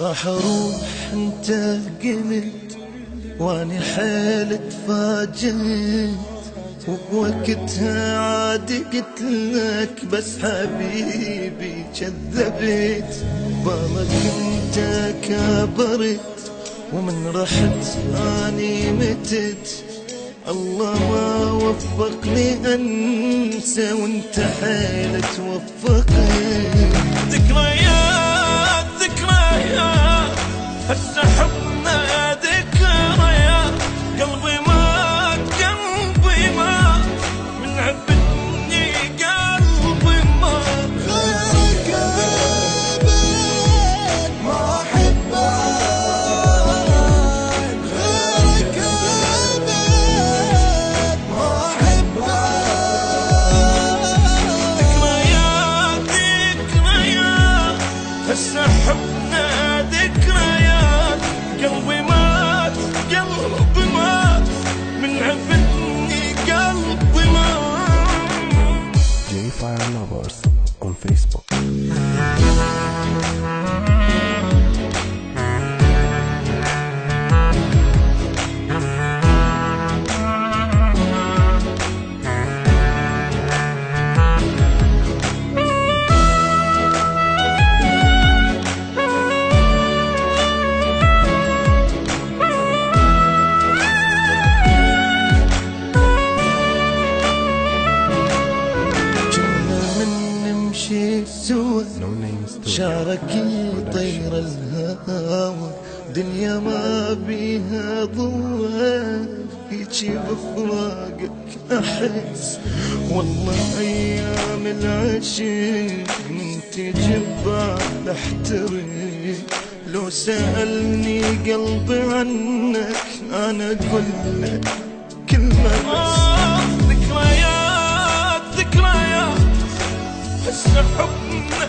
راح اروح انت قلت واني حيل تفاجئت، وبوقتها عاد قلت لك بس حبيبي كذبت. بابا كنت كبرت ومن رحت اني متت، الله ما وفقني انسى وانت حيل توفقني. ذكريات ذكريات هسه حبنا ذكريات، قلبي مات قلبي مات من عبدني قلبي مات. غيرك ابد ما احب عاد، غيرك ابد ما احب عاد. ذكريات ذكريات هسه حبنا ذكريات، قلبي مات قلبي مات من عبدني قلبي مات. J Fire Lovers on Facebook. سوا No Name Studio. شارك يطير الهوى، دنيا ما بيها ضوء هيجي بفراقك احس. والله ايام العشق من تجي ببال احترق، لو سألني قلبي عنك انا اقول لك كلمة بس. ذكريات ذكريات هسه حبنا